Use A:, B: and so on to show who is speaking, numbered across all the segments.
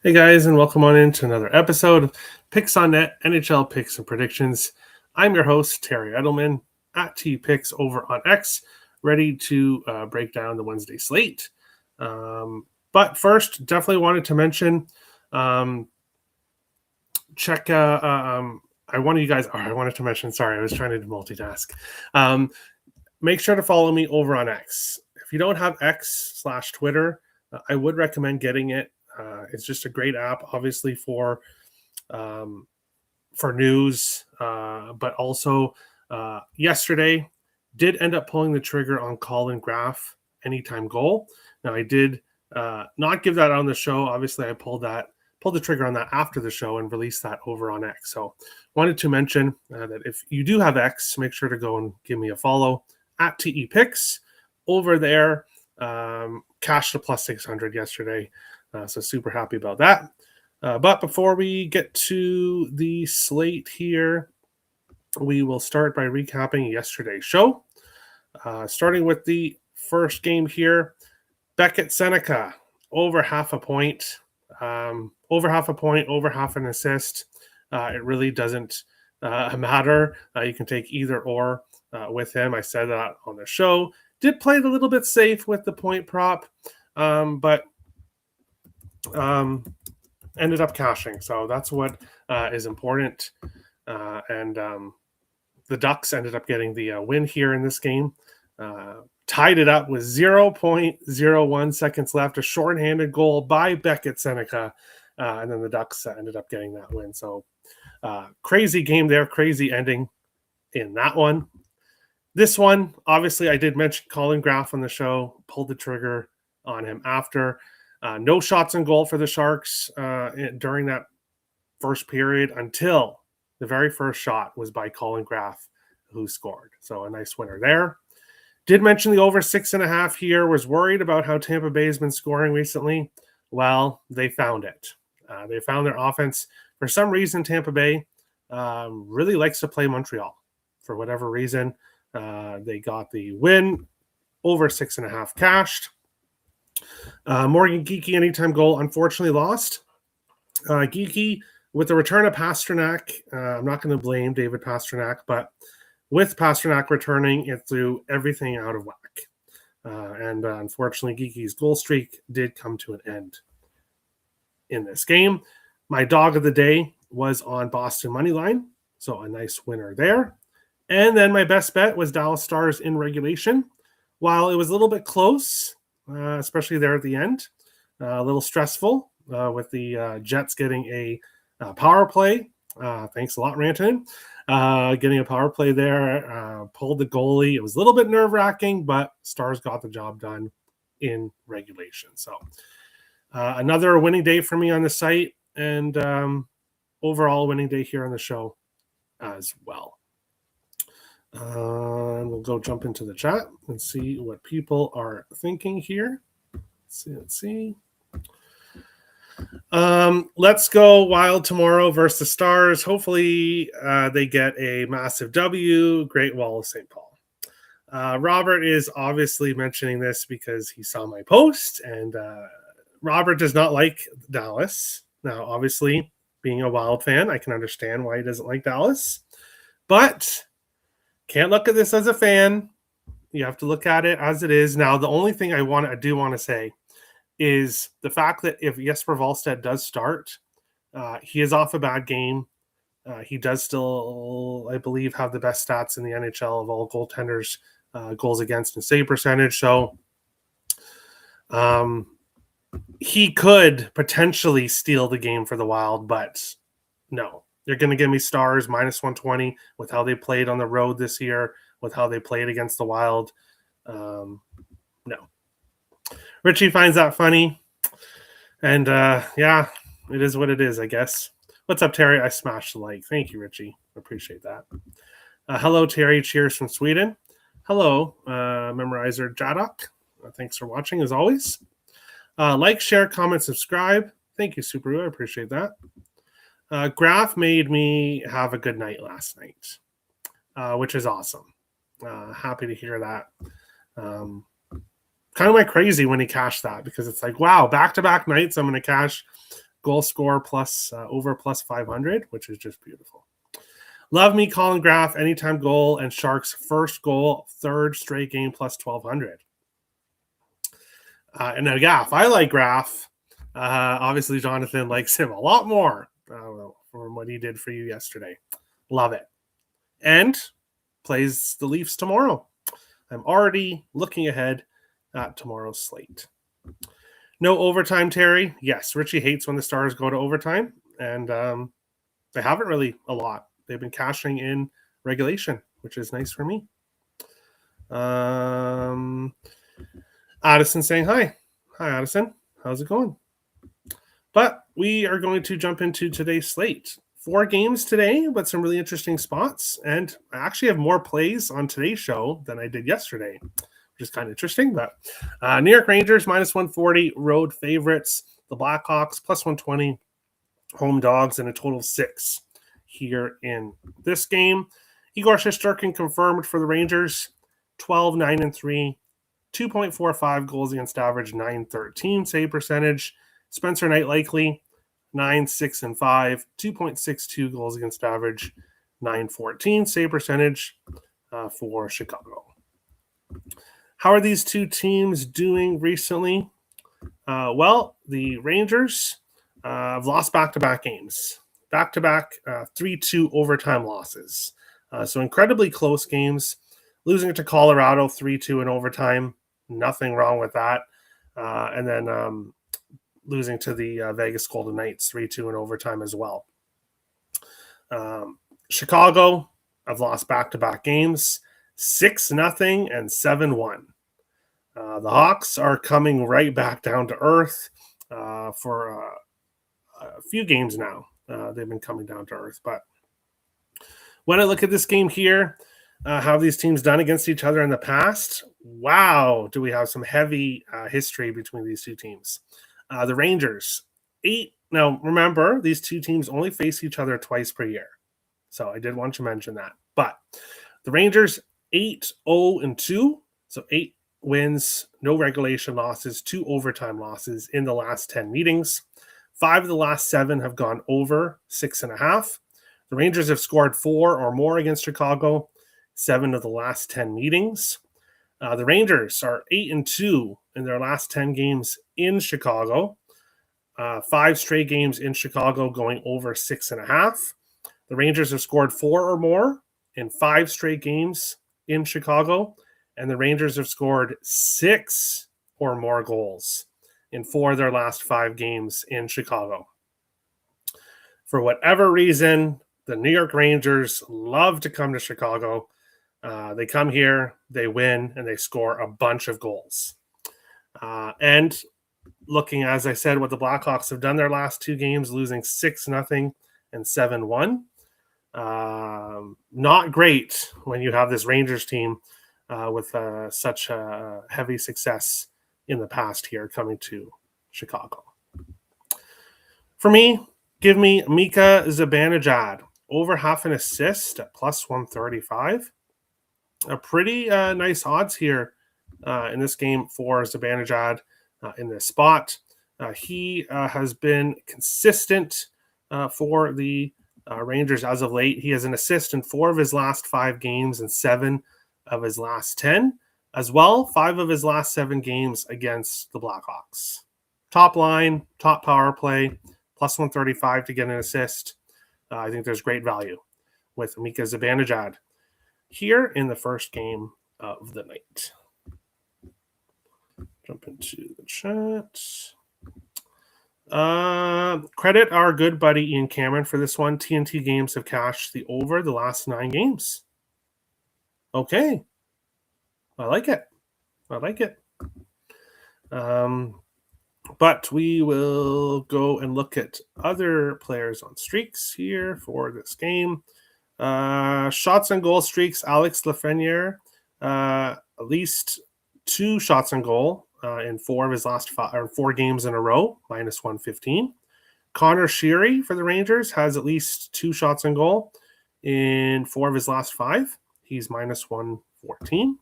A: Hey guys, and welcome on into another episode of Picks on Net NHL Picks and Predictions. I'm your host, Terry Edelman, at TPicks over on X, ready to break down the Wednesday slate. But first, definitely wanted to mention check. I wanted to mention, sorry, I was trying to multitask. Make sure to follow me over on X. If you don't have X/Twitter, I would recommend getting it. It's just a great app, obviously for news, but also yesterday did end up pulling the trigger on Colin Graf anytime goal. Now I did not give that on the show. Obviously, I pulled the trigger on that after the show and released that over on X. So wanted to mention that if you do have X, make sure to go and give me a follow at TEPicks over there. Cashed a plus 600 yesterday. So super happy about that. But before we get to the slate here, we will start by recapping yesterday's show. Starting with the first game here, Beckett Seneca, over half a point, over half an assist. It really doesn't matter. You can take either or with him. I said that on the show. Did play it a little bit safe with the point prop, but ended up cashing. So that's what is important. And the Ducks ended up getting the win here in this game. Tied it up with 0.01 seconds left, a shorthanded goal by Beckett Seneca. And then the Ducks ended up getting that win. So crazy game there, crazy ending in that one. This one, obviously, I did mention Colin Graf on the show, pulled the trigger on him after. No shots on goal for the Sharks during that first period until the very first shot was by Colin Graf, who scored. So a nice winner there. Did mention the over 6.5 here. Was worried about how Tampa Bay has been scoring recently. Well, they found it. They found their offense. For some reason, Tampa Bay really likes to play Montreal. For whatever reason, they got the win. Over 6.5 cashed. Morgan Geekie anytime goal unfortunately lost. Geekie with the return of Pastrnak. I'm not going to blame David Pastrnak, but with Pastrnak returning, it threw everything out of whack. And unfortunately, Geekie's goal streak did come to an end in this game. My dog of the day was on Boston Moneyline, so a nice winner there. And then my best bet was Dallas Stars in regulation. While it was a little bit close, especially there at the end, a little stressful with the Jets getting a power play. Thanks a lot, Rantanen. Getting a power play there, pulled the goalie. It was a little bit nerve-wracking, but Stars got the job done in regulation. So another winning day for me on the site, and overall winning day here on the show as well. And we'll go jump into the chat and see what people are thinking here. Let's see. Let's go Wild tomorrow versus the Stars. Hopefully they get a massive W. Great Wall of St. Paul. Robert is obviously mentioning this because he saw my post, and Robert does not like Dallas. Now, obviously, being a Wild fan, I can understand why he doesn't like Dallas, but can't look at this as a fan. You have to look at it as it is. Now, the only thing I do want to say is the fact that if Jesper Wallstedt does start, he is off a bad game. He does still, I believe, have the best stats in the NHL of all goaltenders, goals against and save percentage. So he could potentially steal the game for the Wild, but no. You're going to give me Stars minus 120 with how they played on the road this year, with how they played against the Wild. No. Richie finds that funny. And yeah, it is what it is, I guess. What's up, Terry? I smashed the like. Thank you, Richie. Appreciate that. Hello, Terry. Cheers from Sweden. Hello, Memorizer Jadok. Thanks for watching, as always. Like, share, comment, subscribe. Thank you, Subaru. I appreciate that. Graf made me have a good night last night, which is awesome. Happy to hear that. Kind of went crazy when he cashed that because it's like, wow, back-to-back nights I'm going to cash goal score plus over plus 500, which is just beautiful. Love me Colin Graff, anytime goal, and Sharks' first goal, third straight game plus 1,200. And now Graff, I like Graff. Obviously, Jonathan likes him a lot more from what he did for you yesterday. Love it. And plays the Leafs tomorrow. I'm already looking ahead at tomorrow's slate. No overtime, Terry. Yes, Richie hates when the Stars go to overtime, and they haven't really a lot. They've been cashing in regulation, which is nice for me. Addison saying hi. Hi, Addison. How's it going? But we are going to jump into today's slate. 4 games today, but some really interesting spots. And I actually have more plays on today's show than I did yesterday, which is kind of interesting. But New York Rangers minus 140, road favorites. The Blackhawks plus 120, home dogs, and a total of 6 here in this game. Igor Shesterkin confirmed for the Rangers, 12, 9, and 3, 2.45 goals against average, 9.13 save percentage. Spencer Knight likely, 9, 6, and 5, 2.62 goals against average, 9.14 save percentage for Chicago. How are these two teams doing recently? Well, the Rangers have lost back-to-back games. Back-to-back 3-2 overtime losses. So incredibly close games. Losing it to Colorado 3-2 in overtime. Nothing wrong with that. And then losing to the Vegas Golden Knights 3-2 in overtime as well. Chicago, I've lost back-to-back games, 6-0 and 7-1. The Hawks are coming right back down to earth for a few games now. They've been coming down to earth. But when I look at this game here, how have these teams done against each other in the past? Wow, do we have some heavy history between these two teams. The Rangers, 8. Now, remember, these two teams only face each other twice per year. So I did want to mention that. But the Rangers, 8-0-2. So 8 wins, no regulation losses, 2 overtime losses in the last 10 meetings. 5 of the last 7 have gone over 6.5. The Rangers have scored 4 or more against Chicago, 7 of the last 10 meetings. The Rangers are 8-2 in their last 10 games in Chicago. 5 straight games in Chicago going over 6.5. The Rangers have scored 4 or more in 5 straight games in Chicago. And the Rangers have scored 6 or more goals in 4 of their last 5 games in Chicago. For whatever reason, the New York Rangers love to come to Chicago. They come here, they win, and they score a bunch of goals. And looking, as I said, what the Blackhawks have done their last 2 games, losing 6-0 and 7-1. Not great when you have this Rangers team with such heavy success in the past here coming to Chicago. For me, give me Mika Zibanejad, over half an assist at plus 135. A pretty nice odds here in this game for Zibanejad in this spot. He has been consistent for the Rangers as of late. He has an assist in 4 of his last 5 games and 7 of his last 10. As well, 5 of his last 7 games against the Blackhawks. Top line, top power play, plus 135 to get an assist. I think there's great value with Mika Zibanejad here in the first game of the night. Jump into the chat. Credit our good buddy Ian Cameron for this one. TNT Games have cashed the over the last 9 games. Okay. I like it. But we will go and look at other players on streaks here for this game. Shots on goal streaks. Alex Lafreniere, at least 2 shots on goal in 4 of his last 4 games in a row, minus 115. Connor Sheary for the Rangers has at least 2 shots on goal in 4 of his last 5. He's minus 114.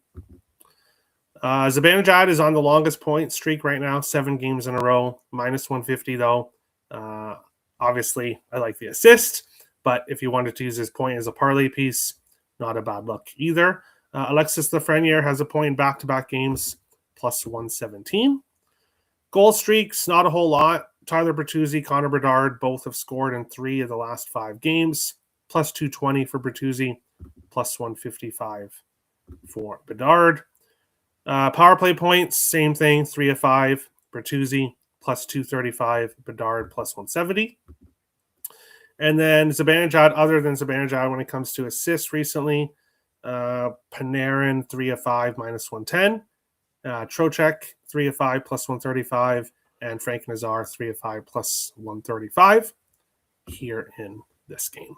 A: Zibanejad is on the longest point streak right now, 7 games in a row, minus 150 though. Obviously, I like the assist, but if you wanted to use his point as a parlay piece, not a bad look either. Alexis Lafreniere has a point in back-to-back games, plus 117. Goal streaks, not a whole lot. Tyler Bertuzzi, Connor Bedard, both have scored in 3 of the last 5 games. Plus 220 for Bertuzzi, plus 155 for Bedard. Power play points, same thing, 3 of 5. Bertuzzi, plus 235. Bedard, plus 170. And then Zibanejad, other than Zibanejad, when it comes to assists recently, Panarin, 3 of 5, minus 110. Trocheck, 3 of 5, plus 135. And Frank Nazar, 3 of 5, plus 135 here in this game.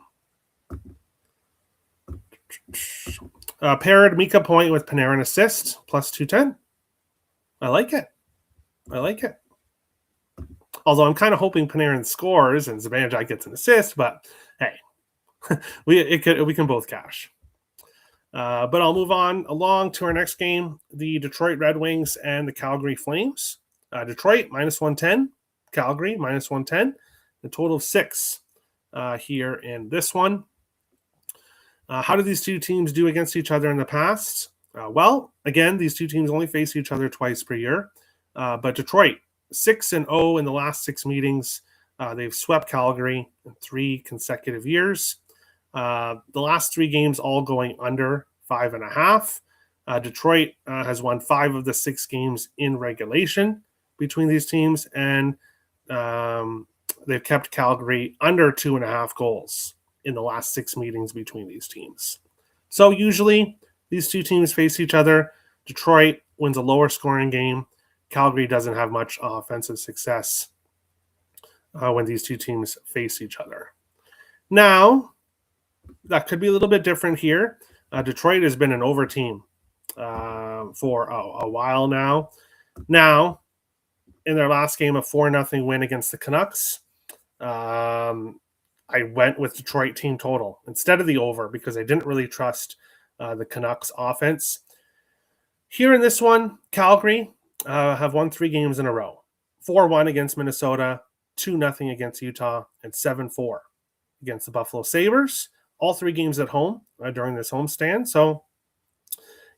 A: Paired Mika point with Panarin assist, plus 210. I like it. Although I'm kind of hoping Panarin scores and Zibanejad gets an assist, but hey, we can both cash. But I'll move on along to our next game, the Detroit Red Wings and the Calgary Flames. Detroit, minus 110. Calgary, minus 110. A total of 6 here in this one. How did these two teams do against each other in the past? Well, again, these two teams only face each other twice per year. But Detroit, 6-0 in the last 6 meetings. They've swept Calgary in 3 consecutive years. The last 3 games all going under 5.5. Detroit has won 5 of the 6 games in regulation between these teams, and they've kept Calgary under 2.5 goals in the last 6 meetings between these teams. So usually these two teams face each other. Detroit wins a lower scoring game. Calgary doesn't have much offensive success when these two teams face each other. Now, that could be a little bit different here. Detroit has been an over team for a while now. Now, in their last game, a 4-0 win against the Canucks, I went with Detroit team total instead of the over because I didn't really trust the Canucks offense. Here in this one, Calgary have won 3 games in a row. 4-1 against Minnesota, 2-0 against Utah, and 7-4 against the Buffalo Sabres. All 3 games at home during this homestand. So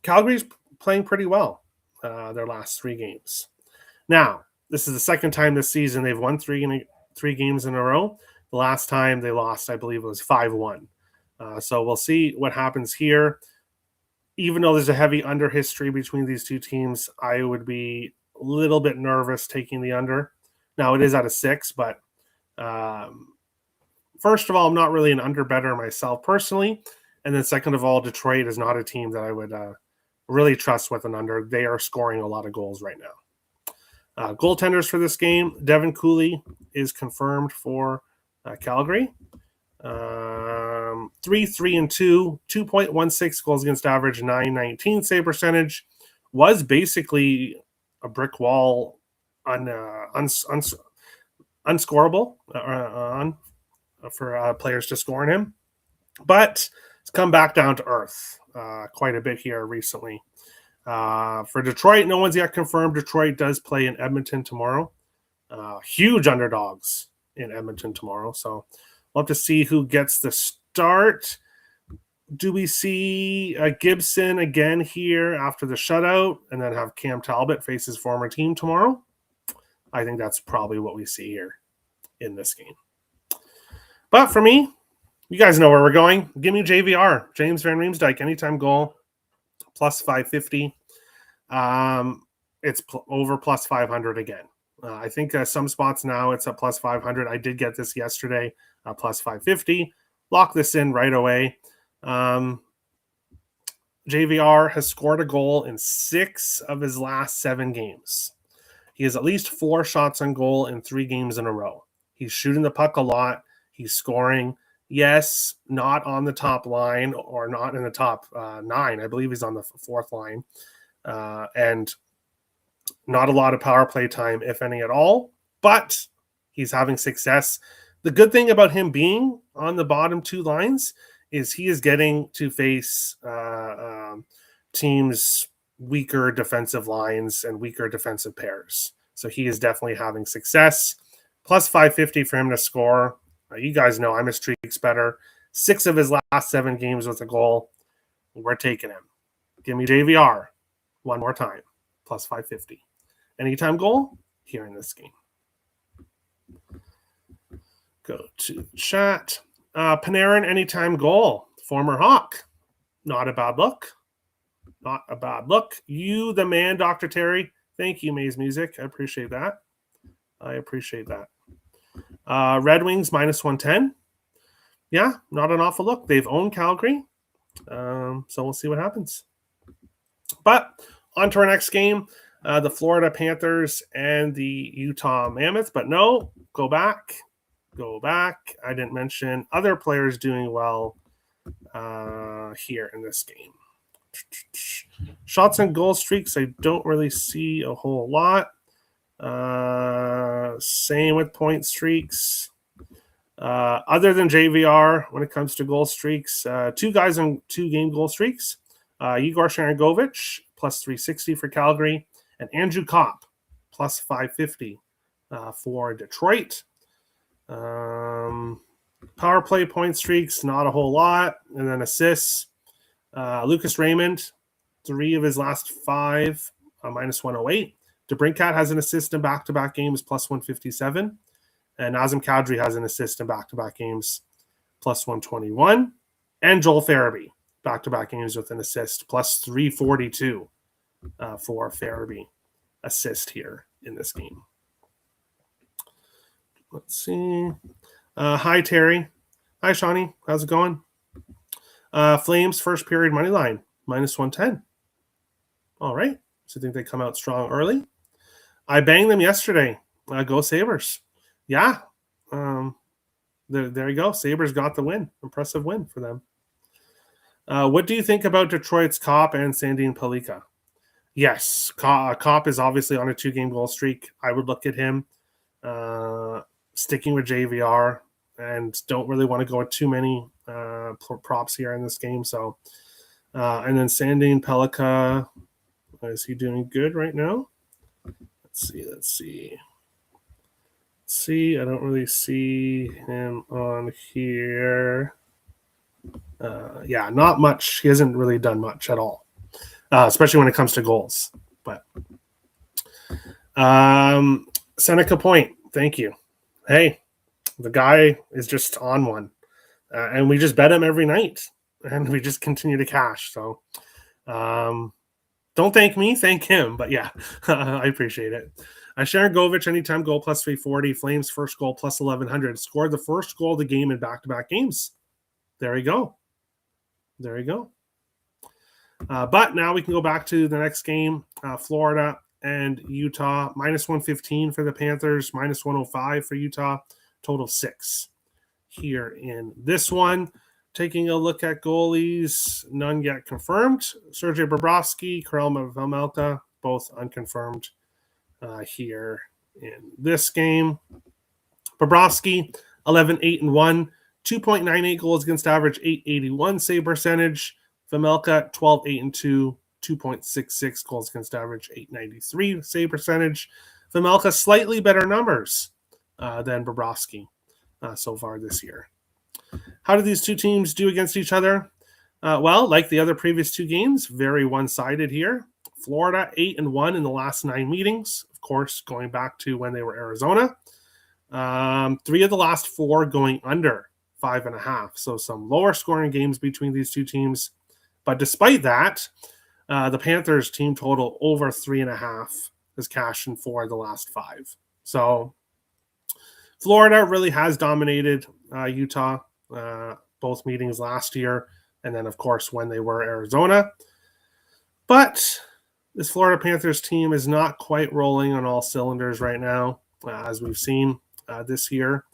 A: Calgary's playing pretty well their last 3 games. Now, this is the second time this season they've won 3 games in a row. The last time they lost, I believe it was 5-1. So we'll see what happens here. Even though there's a heavy under history between these two teams, I would be a little bit nervous taking the under. Now, it is at a 6, but first of all, I'm not really an under bettor myself personally. And then second of all, Detroit is not a team that I would really trust with an under. They are scoring a lot of goals right now. Goaltenders for this game, Devin Cooley is confirmed for Calgary. 3-3-2, 2.16 goals against average, 919 save percentage. Was basically a brick wall unscorable for players to score in him. But it's come back down to earth quite a bit here recently. For Detroit, no one's yet confirmed. Detroit does play in Edmonton tomorrow. Huge underdogs in Edmonton tomorrow. So we'll have to see who gets the start. Do we see Gibson again here after the shutout and then have Cam Talbot face his former team tomorrow? I think that's probably what we see here in this game. But for me, you guys know where we're going. Give me JVR, James Van Riemsdyk, anytime goal, plus 550. It's over plus 500 again. I think some spots now it's at plus 500. I did get this yesterday, plus 550. Lock this in right away. JVR has scored a goal in 6 of his last 7 games. He has at least 4 shots on goal in 3 games in a row. He's shooting the puck a lot. He's scoring. Yes, not on the top line or not in the top 9. I believe he's on the 4th line. And not a lot of power play time, if any at all, but he's having success. The good thing about him being on the bottom 2 lines is he is getting to face teams' weaker defensive lines and weaker defensive pairs. So he is definitely having success. Plus 550 for him to score. You guys know I'm a streaks better. 6 of his last 7 games with a goal. We're taking him. Give me JVR one more time. Plus 550. Anytime goal here in this game. Go to chat. Panarin, anytime goal. Former Hawk. Not a bad look. Not a bad look. You, the man, Dr. Terry. Thank you, Maze Music. I appreciate that. Red Wings, minus 110. Yeah, not an awful look. They've owned Calgary. So we'll see what happens. But on to our next game. The Florida Panthers and the Utah Mammoth. But no, go back. I didn't mention other players doing well here in this game. Shots and goal streaks, I don't really see a whole lot. Same with point streaks. Other than JVR, when it comes to goal streaks, 2 guys on 2 game goal streaks. Igor Sharangovich, plus 360 for Calgary, and Andrew Kopp, plus 550 for Detroit. Power play point streaks, not a whole lot. And then assists. Lucas Raymond, 3 of his last 5, minus 108. DeBrincat has an assist in back-to-back games, plus 157. And Nazem Kadri has an assist in back-to-back games, plus 121. And Joel Farabee, back-to-back games with an assist, plus 342 for Farabee assist here in this game. Let's see. Hi, Terry. Hi, Shawnee. How's it going? Flames first period money line, minus 110. All right. So I think they come out strong early. I banged them yesterday. Go Sabres. Yeah. There you go. Sabres got the win. Impressive win for them. What do you think about Detroit's Kopp and Sandin Pellikka? Yes. Kopp is obviously on a 2-game goal streak. I would look at him sticking with JVR and don't really want to go with too many props here in this game. So, and then Sandin Pellikka, is he doing good right now? Let's see. I don't really see him on here. Yeah, not much. He hasn't really done much at all, especially when it comes to goals. But Seneca Point, thank you. Hey, the guy is just on one. And we just bet him every night. And we just continue to cash. So don't thank me, thank him. But yeah, I appreciate it. Sharon Govich, anytime goal, plus 340. Flames first goal, plus 1100. Scored the first goal of the game in back-to-back games. There you go. But now we can go back to the next game. Florida and Utah, minus 115 for the Panthers, minus 105 for Utah. Total 6 here in this one. Taking a look at goalies, none yet confirmed. Sergei Bobrovsky, Karel Vejmelka, both unconfirmed here in this game. Bobrovsky, 11-8-1, 2.98 goals against average, 881 save percentage. Vejmelka, 12-8-2, 2.66 goals against average, 893 save percentage. Vejmelka, slightly better numbers than Bobrovsky so far this year. How do these two teams do against each other? Well, like the other previous 2 games, very one-sided here. Florida, 8-1 in the last 9 meetings. Of course, going back to when they were Arizona. 3 of the last 4 going under 5.5. So some lower scoring games between these 2 teams. But despite that, the Panthers team total over 3.5 has cashed in 4 of the last 5. So Florida really has dominated Utah both meetings last year. And then, of course, when they were Arizona. But this Florida Panthers team is not quite rolling on all cylinders right now, as we've seen this year.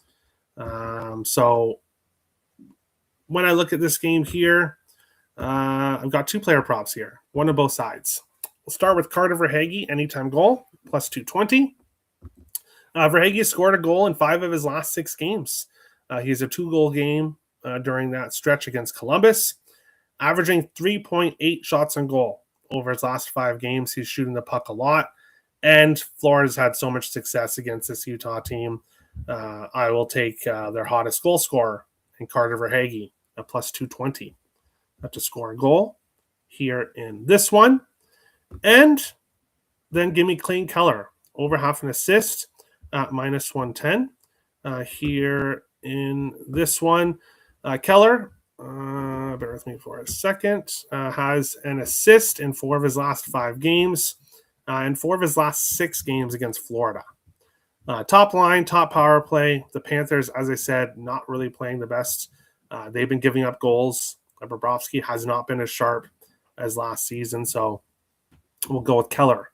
A: So when I look at this game here, I've got 2 player props here, one on both sides. We'll start with Carter Verhaeghe, anytime goal, plus 220. Verhaeghe scored a goal in 5 of his last 6 games. He has a 2-goal game during that stretch against Columbus, averaging 3.8 shots on goal over his last 5 games. He's shooting the puck a lot, and Florida's had so much success against this Utah team. I will take their hottest goal scorer in Carter Verhaeghe at plus 220 to score a goal here in this one. And then give me Clayton Keller over half an assist at minus 110 here in this one. Keller, bear with me for a second, has an assist in 4 of his last 5 games and 4 of his last 6 games against Florida. Top line, top power play. The Panthers, as I said, not really playing the best. They've been giving up goals. Bobrovsky has not been as sharp as last season, so we'll go with Keller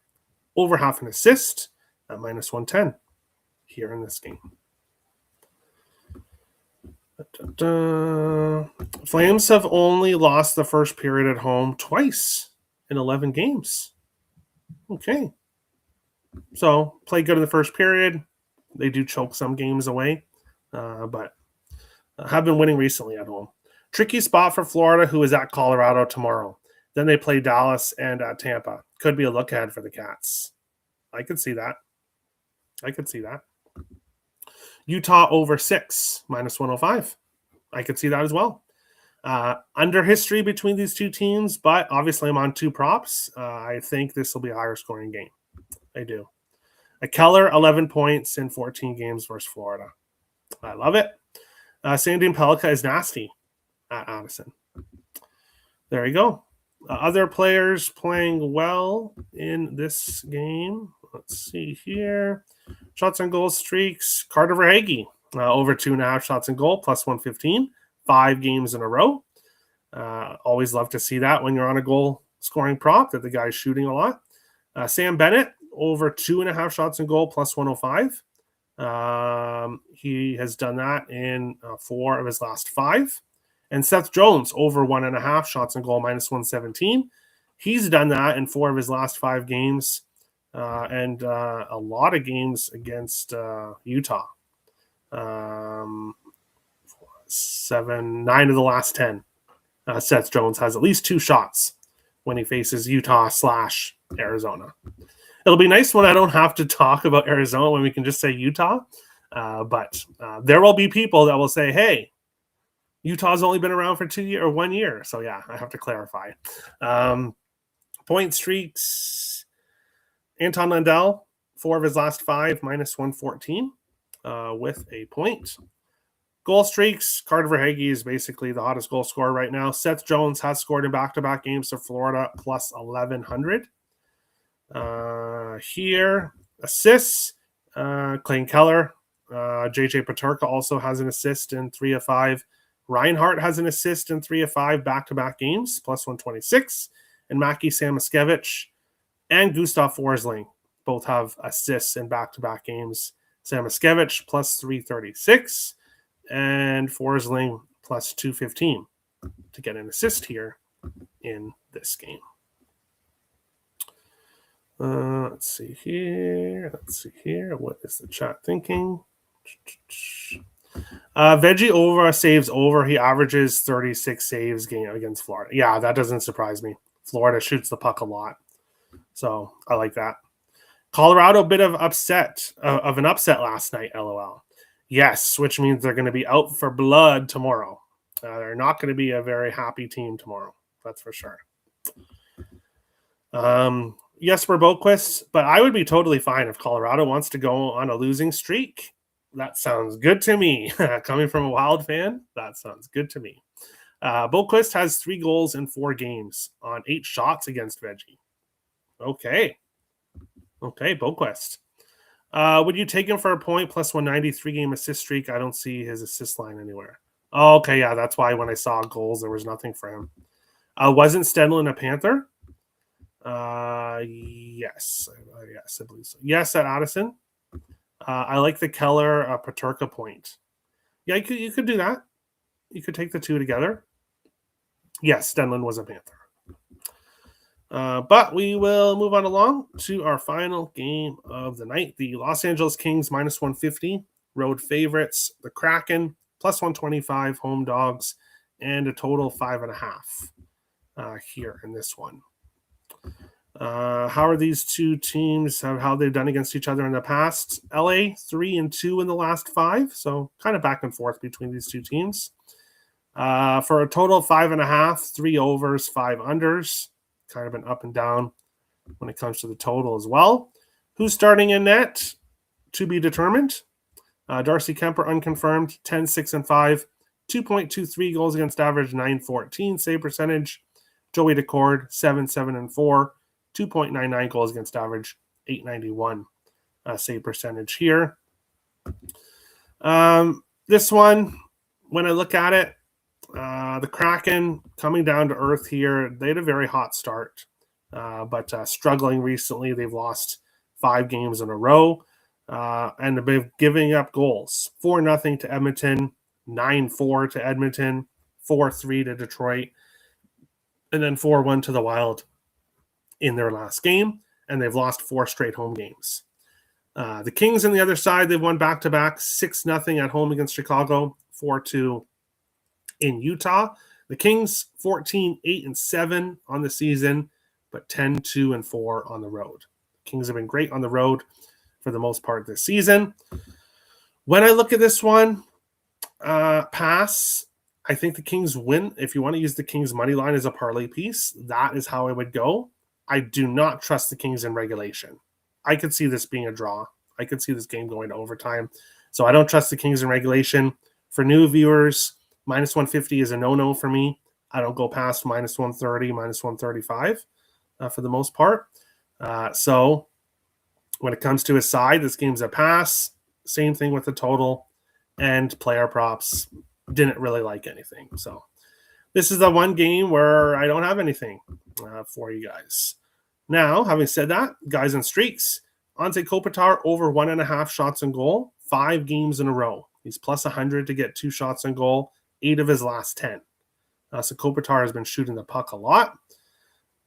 A: over half an assist at minus 110 here in this game. Flames have only lost the first period at home twice in 11 games. Okay. So play good in the first period. They do choke some games away, but have been winning recently at home. Tricky spot for Florida, who is at Colorado tomorrow. Then they play Dallas and Tampa. Could be a look ahead for the Cats. I could see that. Utah over 6, minus 105. I could see that as well. Under history between these two teams, but obviously I'm on 2 props. I think this will be a higher scoring game. I do. Keller, 11 points in 14 games versus Florida. I love it. Sandy and Pelika is nasty at Addison. There you go. Other players playing well in this game. Let's see here. Shots on goal streaks. Carter Verhaeghe, over 2.5 shots on goal, plus 115. 5 games in a row. Always love to see that when you're on a goal scoring prop, that the guy's shooting a lot. Sam Bennett, over 2.5 shots on goal, plus 105. He has done that in 4 of his last 5. And Seth Jones, over 1.5 shots on goal, minus 117. He's done that in 4 of his last 5 games. And a lot of games against Utah. 9 of the last 10. Seth Jones has at least 2 shots when he faces Utah/Arizona. It'll be nice when I don't have to talk about Arizona, when we can just say Utah. But there will be people that will say, hey, Utah's only been around for 2 years or 1 year. So, yeah, I have to clarify. Point streaks. Anton Lundell, 4 of his last 5, minus 114 with a point. Goal streaks. Carter Verhaeghe is basically the hottest goal scorer right now. Seth Jones has scored in back-to-back games for Florida, plus 1,100. Here, assists. Clayton Keller. JJ Peterka also has an assist in 3 of 5. Reinhart has an assist in 3 of 5 back-to-back games, plus 126. And Mackie Samoskevich and Gustav Forsling both have assists in back-to-back games. Samoskevich, plus 336. And Forsling, plus 215 to get an assist here in this game. Let's see here. What is the chat thinking? Veggie over saves over. He averages 36 saves game against Florida. Yeah, that doesn't surprise me. Florida shoots the puck a lot, so I like that. Colorado, bit of an upset last night. LOL. Yes, which means they're going to be out for blood tomorrow. They're not going to be a very happy team tomorrow. That's for sure. Yes, we're Boquist, but I would be totally fine if Colorado wants to go on a losing streak. That sounds good to me. Coming from a Wild fan, that sounds good to me. Boquist has 3 goals in 4 games on 8 shots against Veggie. Okay, Boquist. Would you take him for a point, plus 193 game assist streak? I don't see his assist line anywhere. Oh, okay, yeah, that's why when I saw goals, there was nothing for him. Wasn't Stenlin a Panther? Yes, I believe so. Yes, at Addison. I like the Keller Peterka point. Yeah, you could do that. You could take the 2 together. Yes, Stenlin was a Panther. But we will move on along to our final game of the night. The Los Angeles Kings, minus 150. Road favorites, the Kraken, plus 125. Home dogs, and a total 5.5 here in this one. How are these two teams, how they've done against each other in the past? LA 3-2 in the last 5, so kind of back and forth between these two teams. For a total of 5.5, 3 overs, 5 unders. Kind of an up and down when it comes to the total as well. Who's starting in net? To be determined. Darcy Kemper unconfirmed, 10, 6, and 5. 2.23 goals against average, 914 save percentage. Joey Decord, 7, 7, and 4. 2.99 goals against average, 891 save percentage here. This one, when I look at it, the Kraken coming down to earth here. They had a very hot start, but struggling recently. They've lost 5 games in a row, and they've been giving up goals. 4-0 to Edmonton, 9-4 to Edmonton, 4-3 to Detroit, and then 4-1 to the Wild in their last game, and they've lost 4 straight home games. The Kings on the other side, they've won back-to-back, 6-0 at home against Chicago, 4-2 in Utah. The Kings 14, 8, and 7 on the season, but 10, 2, and 4 on the road. Kings have been great on the road for the most part this season. When I look at this one, pass. I think the Kings win. If you want to use the Kings money line as a parlay piece, that is how I would go. I do not trust the Kings in regulation. I could see this being a draw. I could see this game going to overtime. So I don't trust the Kings in regulation. For new viewers, minus 150 is a no-no for me. I don't go past minus 130, minus 135 for the most part. So when it comes to a side, this game's a pass. Same thing with the total and player props. Didn't really like anything. So this is the one game where I don't have anything for you guys. Now, having said that, guys and streaks, Anze Kopitar over 1.5 shots on goal, 5 games in a row. He's plus 100 to get 2 shots on goal, 8 of his last 10. So Kopitar has been shooting the puck a lot.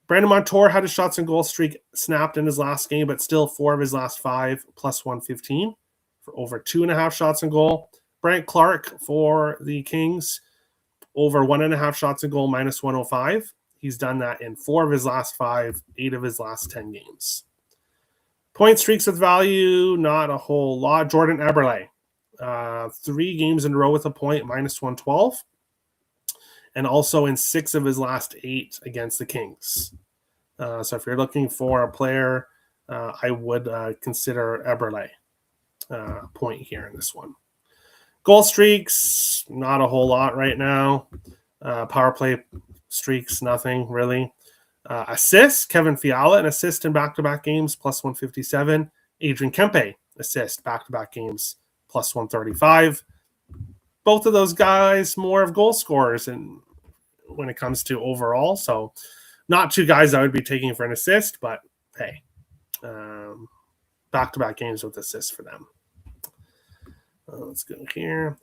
A: Brandon Montour had a shots on goal streak snapped in his last game, but still 4 of his last 5, plus 115 for over 2.5 shots on goal. Brant Clark for the Kings, over 1.5 shots on goal, minus 105. He's done that in 4 of his last 5, 8 of his last 10 games. Point streaks with value, not a whole lot. Jordan Eberle, 3 games in a row with a point, minus 112. And also in 6 of his last 8 against the Kings. So if you're looking for a player, I would consider Eberle point here in this one. Goal streaks, not a whole lot right now. Power play streaks, nothing really. Assists, Kevin Fiala, an assist in back-to-back games, plus 157. Adrian Kempe, assist, back-to-back games, plus 135. Both of those guys more of goal scorers and when it comes to overall. So not 2 guys I would be taking for an assist, but hey, back-to-back games with assists for them. Let's go here.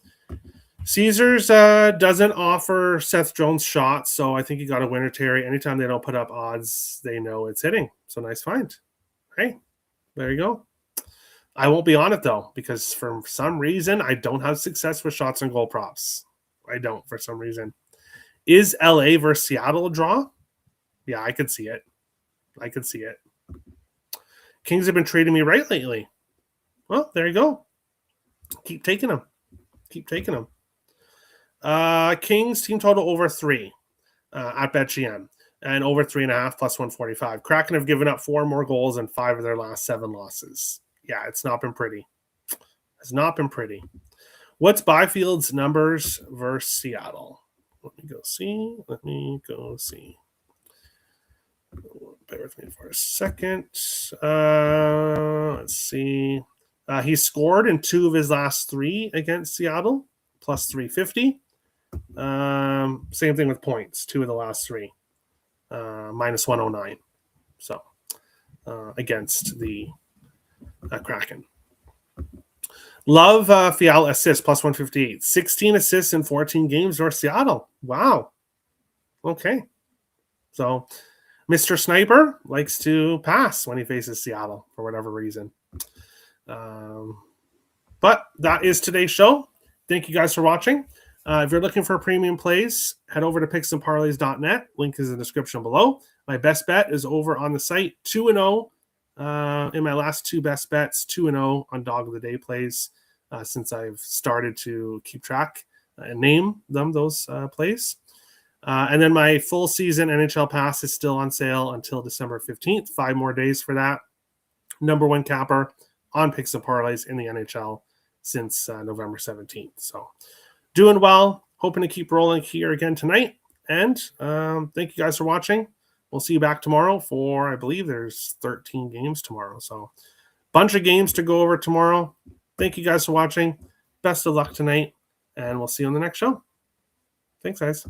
A: Caesars doesn't offer Seth Jones shots, so I think you got a winner, Terry. Anytime they don't put up odds, they know it's hitting. So nice find. Hey, there you go. I won't be on it, though, because for some reason, I don't have success with shots and goal props. I don't, for some reason. Is LA versus Seattle a draw? Yeah, I could see it. I could see it. Kings have been treating me right lately. Well, there you go. Keep taking them. Keep taking them. Kings team total over 3 at BetGM and over 3.5 plus 145. Kraken have given up 4 more goals in 5 of their last 7 losses. Yeah, it's not been pretty. It's not been pretty. What's Byfield's numbers versus Seattle? Let me go see. Bear with me for a second. Let's see. He scored in 2 of his last 3 against Seattle, plus 350. Same thing with points, 2 of the last 3, minus 109. So against the Kraken. Love Fiala assists, plus 158. 16 assists in 14 games versus Seattle. Wow. Okay. So Mr. Sniper likes to pass when he faces Seattle for whatever reason. But that is today's show. Thank you guys for watching. If you're looking for premium plays, head over to picksandparlays.net. Link is in the description below. My best bet is over on the site, 2-0 in my last 2 best bets, 2-0 on Dog of the Day plays since I've started to keep track and name them those plays. And then my full season NHL pass is still on sale until December 15th. 5 more days for that. Number 1 capper on picks and parlays in the NHL since November 17th. So doing well, hoping to keep rolling here again tonight. And thank you guys for watching. We'll see you back tomorrow for, I believe there's 13 games tomorrow. So bunch of games to go over tomorrow. Thank you guys for watching. Best of luck tonight, and we'll see you on the next show. Thanks, guys.